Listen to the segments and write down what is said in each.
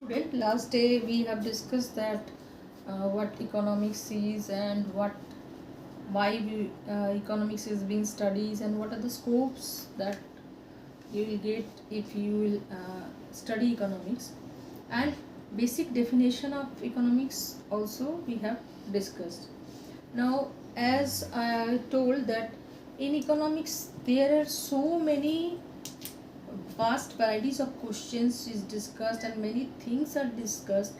Student, last day we have discussed that what economics is and why economics is being studied and what are the scopes that you will get if you will study economics, and basic definition of economics also we have discussed. Now, as I told that in economics there are so many vast varieties of questions is discussed and many things are discussed,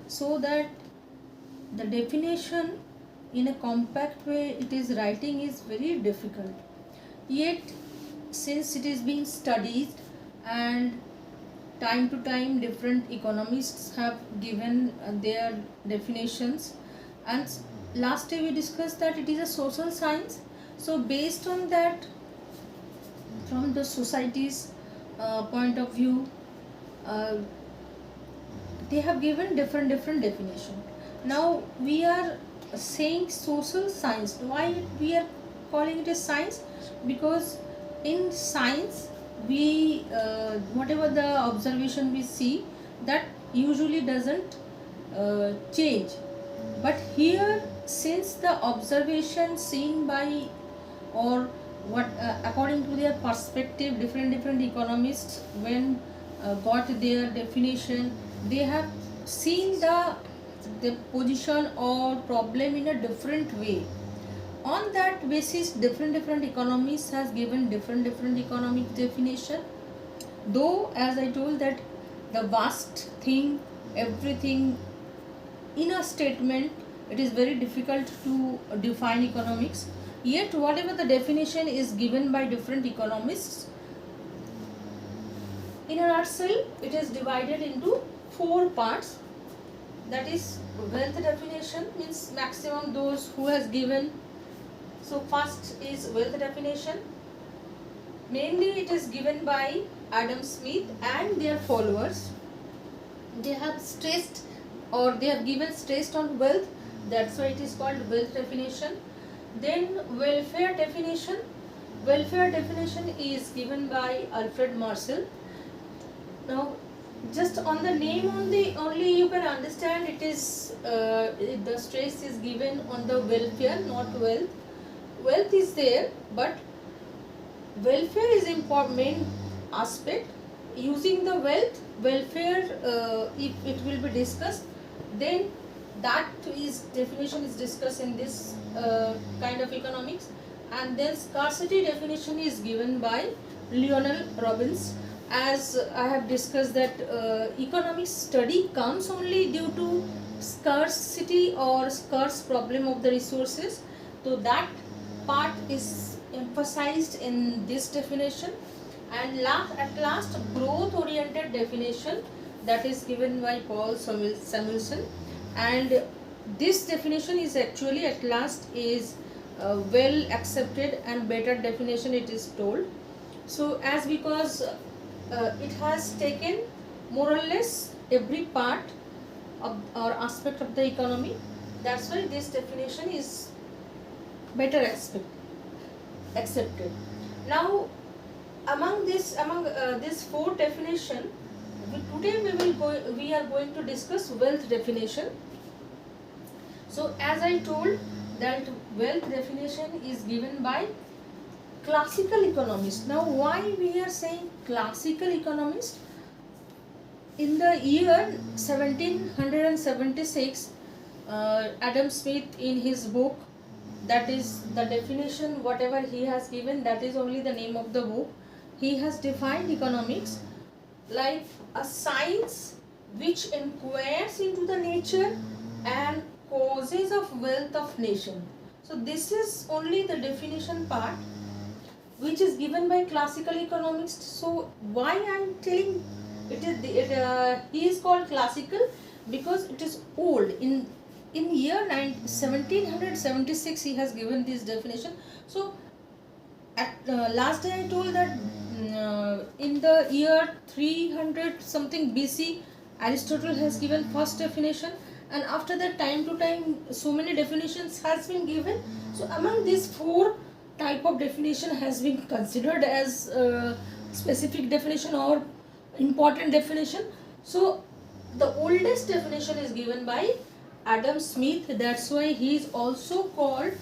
so that the definition in a compact way it is writing is very difficult. Yet since it is being studied and time to time different economists have given their definitions, and last day we discussed that it is a social science. So based on that, from the society's point of view, uh, they have given different definition. Now we are saying social science. Why we are calling it a science? Because in science we whatever the observation we see, that usually doesn't change. But here, since the observation seen by, or what according to their perspective, different economists when got their definition, they have seen the position or problem in a different way. On that basis, different economists has given different economic definition. Though as I told that the vast thing, everything in a statement, it is very difficult to define economics. Yet whatever the definition is given by different economists, in a nutshell it is divided into four parts. That is, wealth definition means maximum those who has given. So first is wealth definition. Mainly it is given by Adam Smith and their followers. They have stressed, or they have given stress on wealth, that's why it is called wealth definition. Then welfare definition. Welfare definition is given by Alfred Marshall. Now just on the name only you can understand it is the stress is given on the welfare, not wealth. Wealth is there, but welfare is important main aspect. Using the welfare, if it will be discussed, then that is definition is discussed in this kind of economics. And then scarcity definition is given by Lionel Robbins. As I have discussed that economic study comes only due to scarcity or scarce problem of the resources, so that part is emphasized in this definition. And at last growth oriented definition, that is given by Paul Samuelson. And this definition is actually at last is well accepted and better definition it is told. So as because it has taken more or less every part of or aspect of the economy, that's why this definition is better accepted. Now among this four definition, today we are going to discuss wealth definition. So as I told that wealth definition is given by classical economists. Now why we are saying classical economists? In the year 1776, Adam Smith in his book, that is the definition whatever he has given, that is only the name of the book. He has defined economics like a science which inquires into the nature and causes of wealth of nation. So this is only the definition part which is given by classical economics. So why I am telling it is he is called classical? Because it is old. In year 1776 he has given this definition. So at last day I told that in the year 300 something BC Aristotle has given first definition, and after that time to time so many definitions has been given. So among these four type of definition has been considered as specific definition or important definition. So the oldest definition is given by Adam Smith. That's why he is also called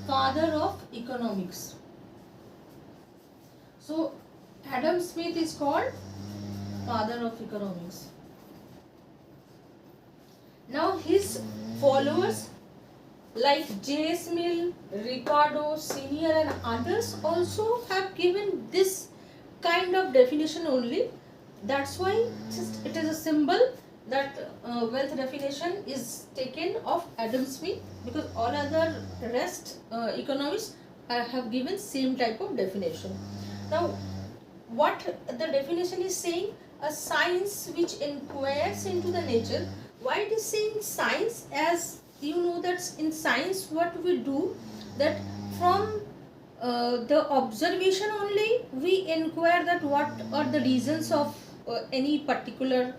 father of economics. So Adam Smith is called father of economics. Now his followers like J.S. Mill, Ricardo Senior and others also have given this kind of definition only. That's why just it is a symbol that wealth definition is taken of Adam Smith, because all other rest economists have given same type of definition. Now what the definition is saying, a science which inquires into the nature. Why it is saying science? As you know that in science what we do, that from the observation only we inquire that what are the reasons of any particular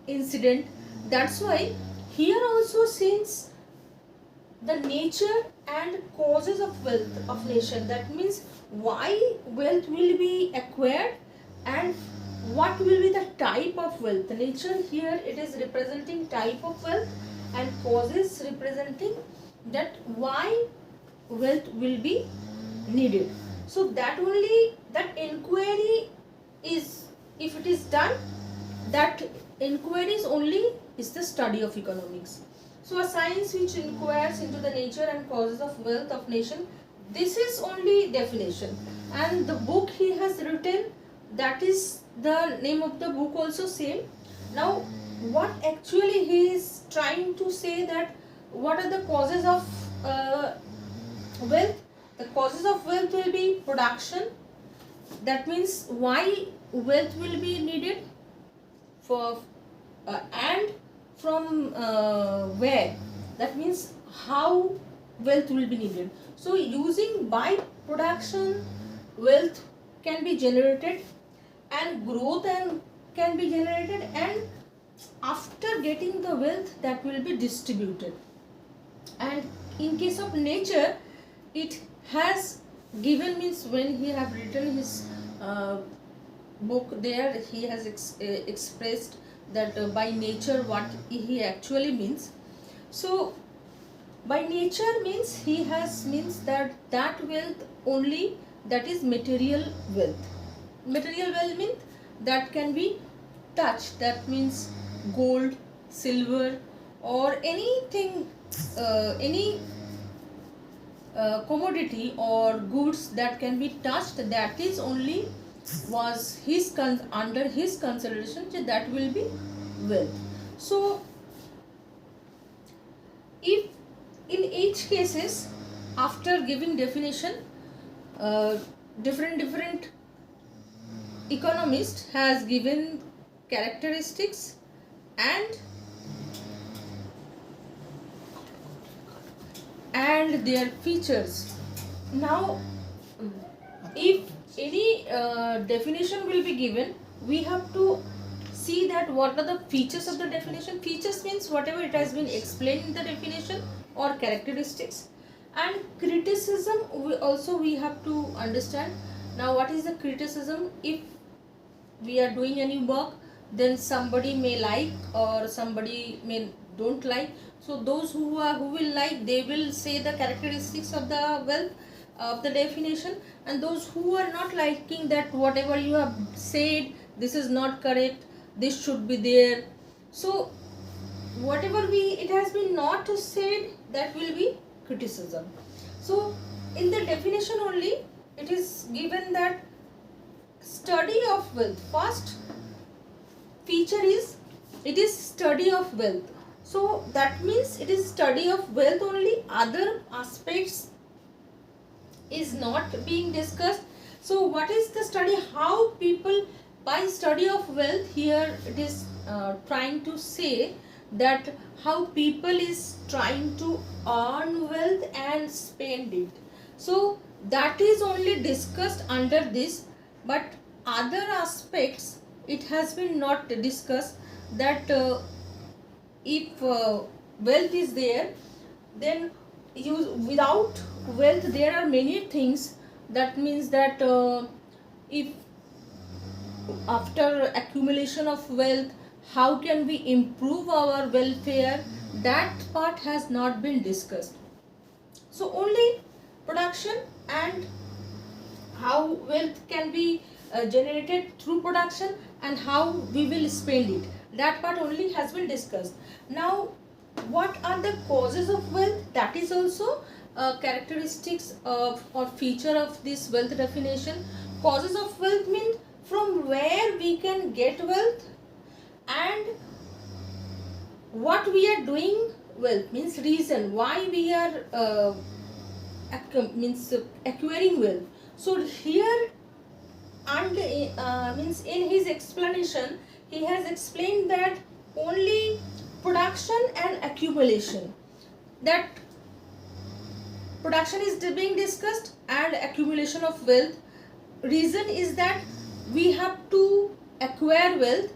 incident. That's why here also, since the nature and causes of wealth of nation, that means why wealth will be acquired and what will be the type of wealth. Nature here it is representing type of wealth and causes representing that why wealth will be needed. So that only, that inquiry is, if it is done, that inquiry is only is the study of economics. So a science which inquires into the nature and causes of wealth of nation, this is only definition. And the book he has written, that is the name of the book also same. Now what actually he is trying to say, that what are the causes of wealth? The causes of wealth will be production. That means why wealth will be needed for and from where, that means how wealth will be needed. So using by production wealth can be generated and growth and can be generated, and after getting the wealth that will be distributed. And in case of nature, it has given, means when he have written his book, there he has expressed that by nature what he actually means. So by nature means he has means that wealth only that is material wealth. Material wealth means that can be touched, that means gold, silver or anything, any commodity or goods that can be touched, that is only was his under his consideration, that will be wealth. So if in each cases, after giving definition, different economist has given characteristics and their features. Now if any definition will be given, we have to see that what are the features of the definition. Features means whatever it has been explained in the definition or characteristics. And criticism we have to understand. Now what is the criticism? If we are doing any work, then somebody may like or somebody may don't like. So those who will like, they will say the characteristics of the wealth of the definition, and those who are not liking that whatever you have said, this is not correct, this should be there. So whatever it has been not said, that will be criticism. So in the definition only it is given that study of wealth, first feature is it is study of wealth. So that means it is study of wealth only, other aspects is not being discussed. So what is the study? How people, by study of wealth, here it is trying to say that how people is trying to earn wealth and spend it. So that is only discussed under this, but other aspects it has been not discussed, that if wealth is there, then without wealth there are many things. That means that if after accumulation of wealth, how can we improve our welfare, that part has not been discussed. So only production and how wealth can be generated through production and how we will spend it, that part only has been discussed. Now what are the causes of wealth, that is also characteristics of or feature of this wealth definition. Causes of wealth means from where we can get wealth, and what we are doing wealth means reason why we are acquiring wealth. So here, and means in his explanation he has explained that only production and accumulation, that production is being discussed and accumulation of wealth. Reason is that we have to acquire wealth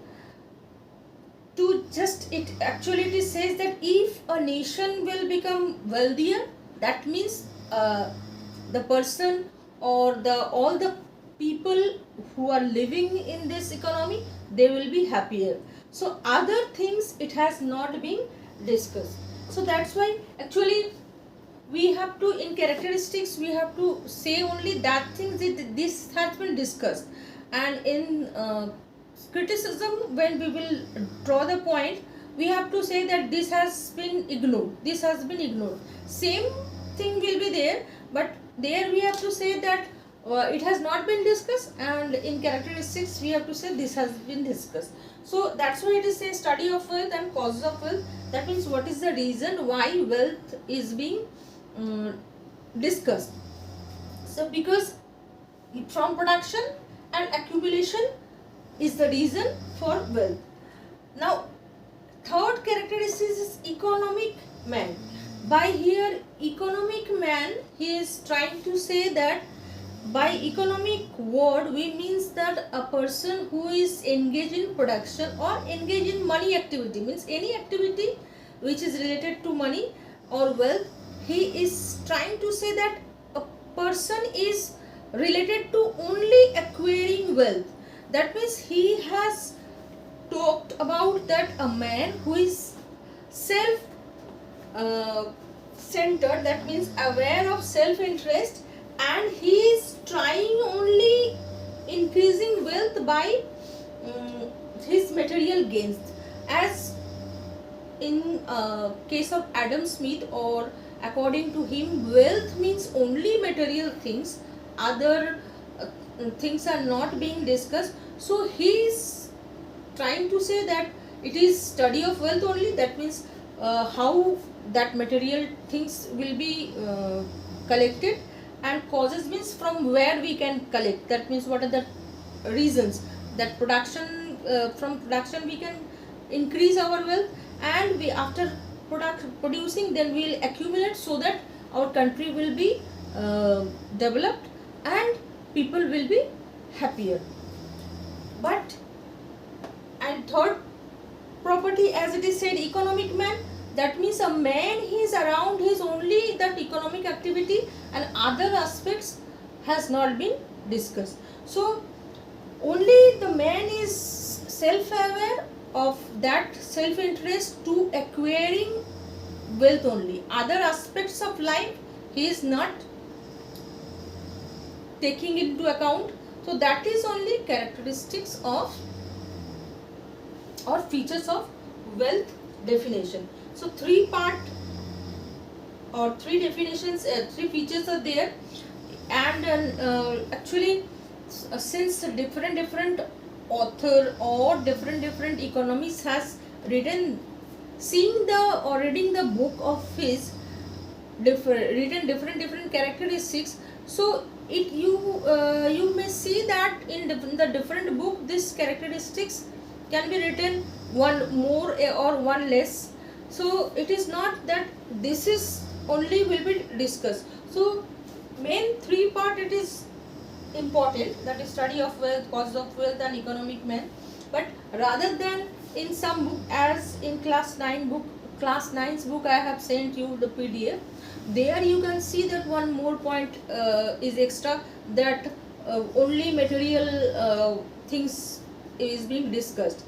to just, it actually it says that if a nation will become wealthier, that means the person or the all the people who are living in this economy, they will be happier. So other things it has not been discussed. So that's why actually we have to, in characteristics we have to say only that things that this has been discussed, and in criticism when we will draw the point, we have to say that this has been ignored, this has been ignored. Same thing will be there, but there we have to say that it has not been discussed, and in characteristics we have to say this has been discussed. So that's why it is a study of wealth and causes of wealth. That means what is the reason why wealth is being discussed. So because from production and accumulation is the reason for wealth. Now third characteristic is economic man. By here economic man, he is trying to say that by economic word we means that a person who is engaged in production or engaged in money activity, means any activity which is related to money or wealth. He is trying to say that a person is related to only acquiring wealth. That means he has talked about that a man who is self centered, that means aware of self interest, and he is trying only increasing wealth by his material gains. As in case of Adam Smith, or according to him, wealth means only material things, other things are not being discussed. So he is trying to say that it is study of wealth only, that means how that material things will be collected, and causes means from where we can collect, that means what are the reasons that production, from production we can increase our wealth, and we after producing then we will accumulate, so that our country will be developed and people will be happier. But and third property, as it is said, economic man, that means a man he is around his only that economic activity, and other aspects has not been discussed. So only the man is self-aware of that self-interest to acquiring wealth only, other aspects of life he is not taking into account. So that is only characteristics of or features of wealth definition. So three part or three definitions, three features are there, and actually since different author or different economists has written, seeing the or reading the book of his written different characteristics, so it you may see that in the different book this characteristics can be written one more or one less. So it is not that this is only will be discussed. So main three part it is important, that is study of wealth, causes of wealth, and economic man. But rather than in some book, as in class 9's book I have sent you the PDF, there you can see that one more point is extra, that only material things is being discussed.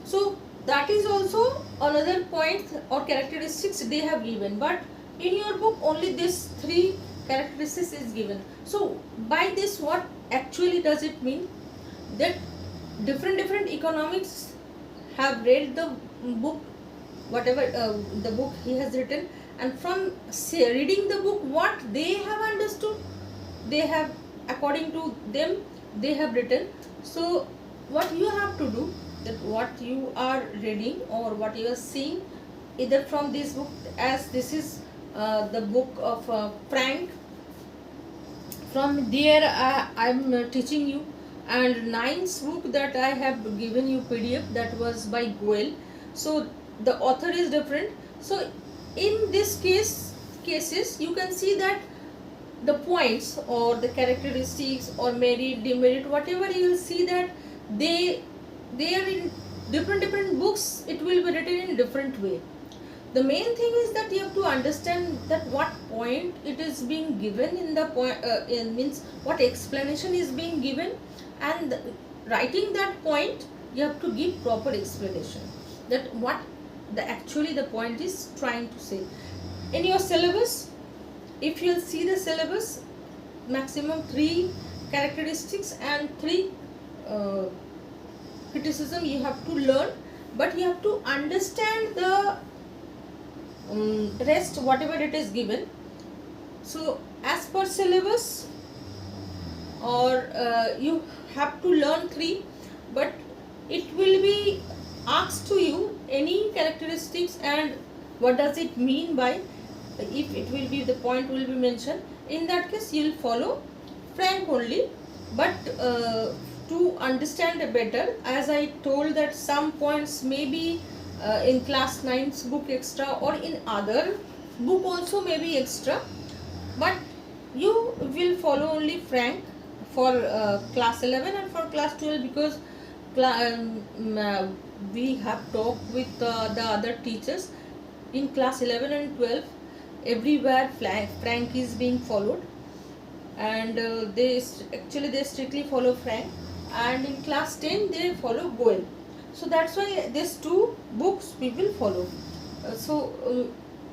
So that is also another point or characteristics they have given, but in your book only this three characteristics is given. So by this what actually does it mean? That different economics have read the book, whatever the book he has written, and from reading the book what they have understood, they have, according to them, they have written. So what you have to do, that what you are reading or what you are seeing either from this book, as this is the book of Frank, from there I am teaching you, and ninth book that I have given you PDF, that was by Goel. So the author is different. So in this cases you can see that the points or the characteristics or merit, demerit, whatever, you will see that they are in different books, it will be written in different way. The main thing is that you have to understand that what point it is being given in the point, means what explanation is being given, and writing that point you have to give proper explanation, that what the actually the point is trying to say. In your syllabus, if you'll see the syllabus, maximum 3 characteristics and 3 criticism you have to learn, but you have to understand the rest whatever it is given. So as per syllabus, or you have to learn 3, but it will be asked to you any characteristics and what does it mean by, if it will be, the point will be mentioned, in that case you will follow Frank only. But to understand better, as I told that some points may be in class 9's book extra, or in other book also may be extra, but you will follow only Frank for class 11 and for class 12, because we have talked with the other teachers in class 11 and 12, everywhere Frank is being followed, and they strictly follow Frank, and in class 10 they follow Goel. So that's why these 2 books we will follow.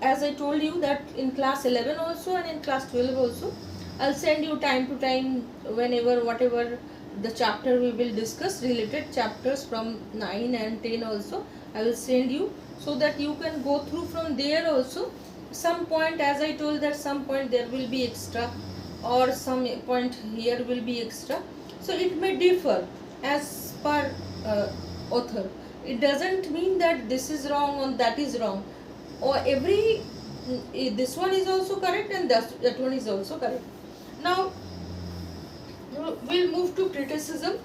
As I told you that in class 11 also and in class 12 also, I'll send you time to time, whenever whatever the chapter we will discuss, related chapters from 9 and 10 also I will send you, so that you can go through from there also. Some point, as I told, that some point there will be extra, or some point here will be extra, so it may differ as per author. It doesn't mean that this is wrong or that is wrong, or every this one is also correct and that one is also correct. Now we'll move to criticism.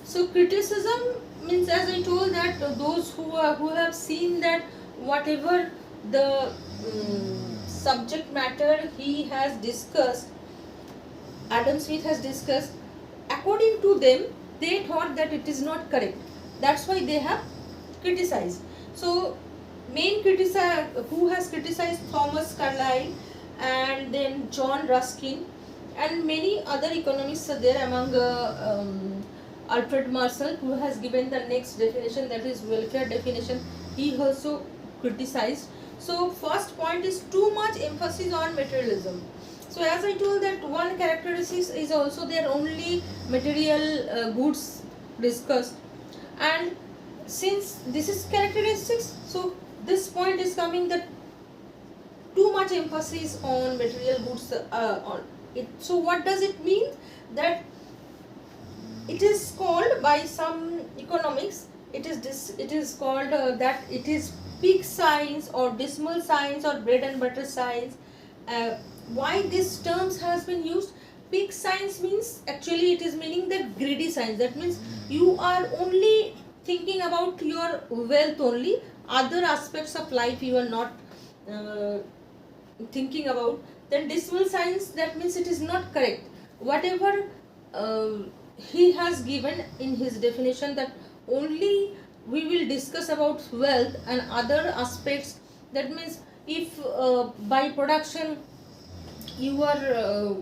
So criticism means, as I told, that those who have seen that whatever the subject matter he has discussed, Adam Smith has discussed, according to them they thought that it is not correct, that's why they have criticized. So main who has criticized, Thomas Carlyle, and then John Ruskin, and many other economists are there, among Alfred Marshall, who has given the next definition, that is welfare definition, he also criticized. So first point is too much emphasis on materialism. So as I told, that one characteristic is also there, only material goods discussed, and since this is characteristics, so this point is coming, that too much emphasis on material goods on it. So what does it mean? That it is called by some economics, it is called that it is peak science or dismal science or bread and butter science. Why this terms has been used? Peak science means, actually it is meaning that greedy science, that means you are only thinking about your wealth only, other aspects of life you are not thinking about. Then dismal science, that means it is not correct, whatever he has given in his definition, that only we will discuss about wealth and other aspects. That means if by production you are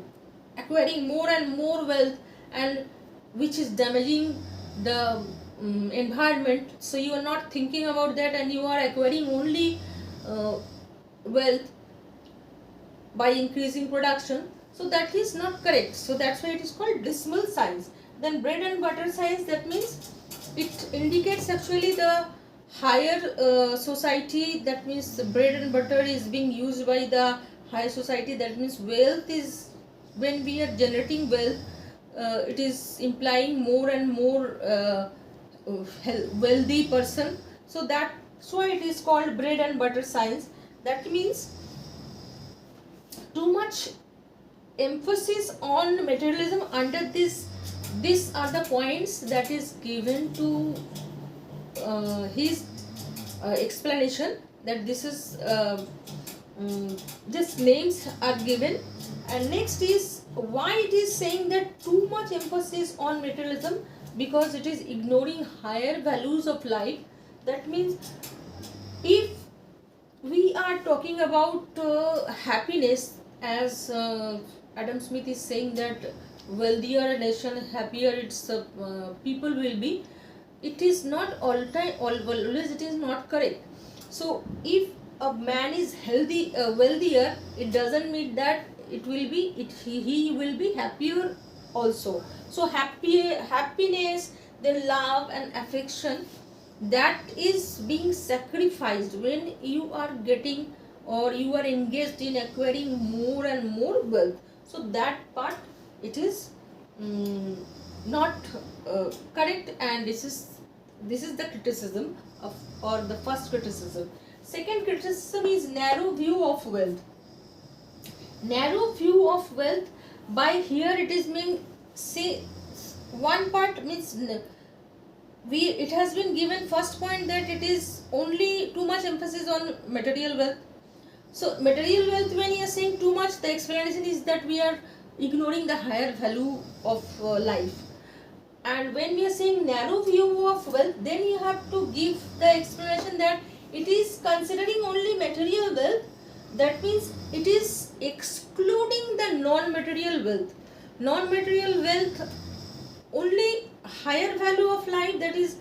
acquiring more and more wealth, and which is damaging the environment, so you are not thinking about that and you are acquiring only wealth by increasing production. So that is not correct. So that's why it is called decimal science. Then bread and butter science, that means it indicates actually the higher society. That means the bread and butter is being used by the higher society. That means wealth is, when we are generating wealth, it is implying more and more wealthy person. So that's why it is called bread and butter science. That means too much emphasis on materialism. Under these are the points that is given to his explanation, that this is just names are given. And next is why it is saying that too much emphasis on materialism, because it is ignoring higher values of life. That means if we are talking about happiness, as Adam Smith is saying that wealthier a nation, happier its people will be. It is not always it is not correct. So if a man is healthy, wealthier, it doesn't mean that it will be he will be happier also. So happiness, then love and affection, that is being sacrificed when you are getting or you are engaged in acquiring more and more wealth. So that part, it is not correct, and this is the criticism of, or the first criticism. Second criticism is narrow view of wealth. Narrow view of wealth, by here it is mean, say one part means it has been given first point that it is only too much emphasis on material wealth. So material wealth, when you are saying too much, the explanation is that we are ignoring the higher value of life. And when we are saying narrow view of wealth, then you have to give the explanation that it is considering only material wealth. That means it is excluding the non-material wealth. Non-material wealth, only higher value of life, that is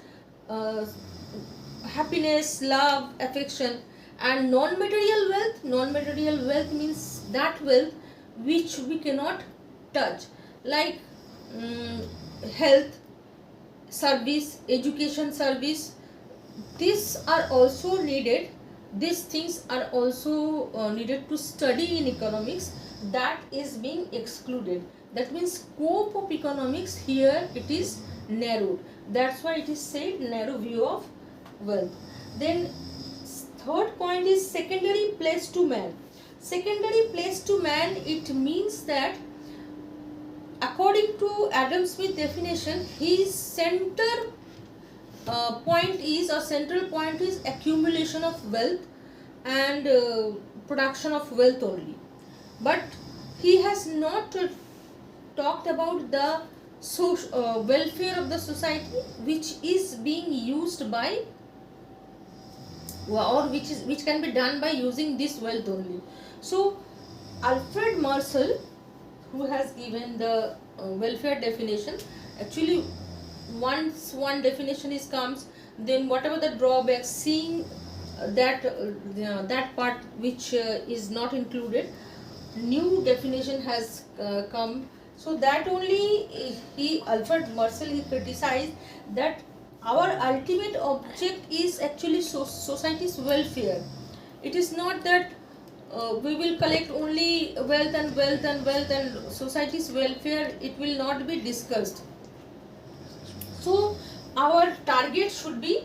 happiness, love, affection. And non-material wealth means that wealth which we cannot touch, like health service, education service. These are also needed. These things are also needed to study in economics. That is being excluded. That means scope of economics here, it is narrowed. That's why it is said narrow view of wealth. Then third point is secondary place to man. Secondary place to man, it means that according to Adam Smith definition, his center point is, or central point is, accumulation of wealth and production of wealth only. But he has not talked about the welfare of the society, which is being used by, or which can be done by using this wealth only. So Alfred Marshall, who has given the welfare definition, actually once one definition is comes, then whatever the drawbacks, seeing that part which is not included, new definition has come. So that only Alfred Marshall, he criticized that our ultimate object is actually society's welfare. It is not that we will collect only wealth and society's welfare, it will not be discussed. So our target should be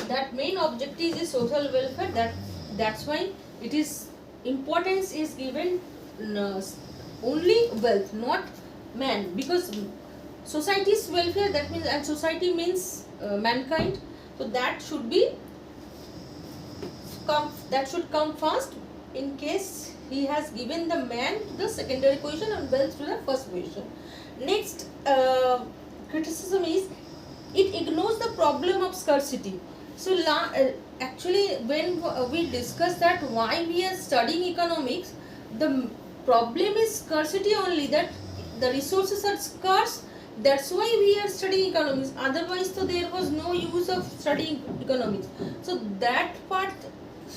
that main objective is social welfare. That's why it is importance is given only wealth, not man, because society's welfare, that means, and society means mankind. So that should come first, in case he has given the man to the secondary position and wealth to the first position. Next criticism is it ignores the problem of scarcity. So actually when we discuss that why we are studying economics, the problem is scarcity only, that the resources are scarce That's why we are studying economics. Otherwise, so there was no use of studying economics. So that part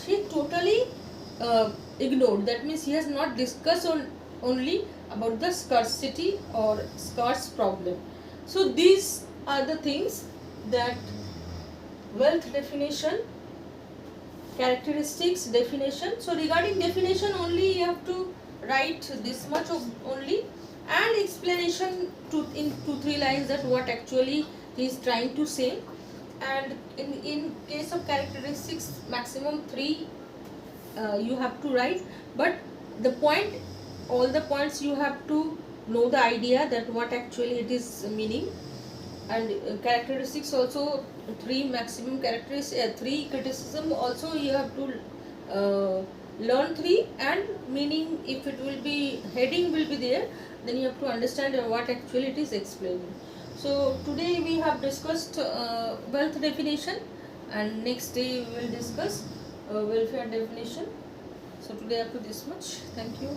she totally ignored. That means he has not discussed only about the scarcity or scarce problem. So these are the things that wealth definition, characteristics definition. So regarding definition only you have to write this much of only, and explanation to in 2-3 lines that what actually he is trying to say. And in case of characteristics maximum 3 you have to write, but the point, all the points you have to know the idea that what actually it is meaning. And characteristics also 3 maximum characteristics, 3 criticism also you have to learn 3, and meaning if it will be heading will be there, then you have to understand what actually it is explaining. So today we have discussed wealth definition, and next day we will discuss welfare definition. So today up to this much. Thank you.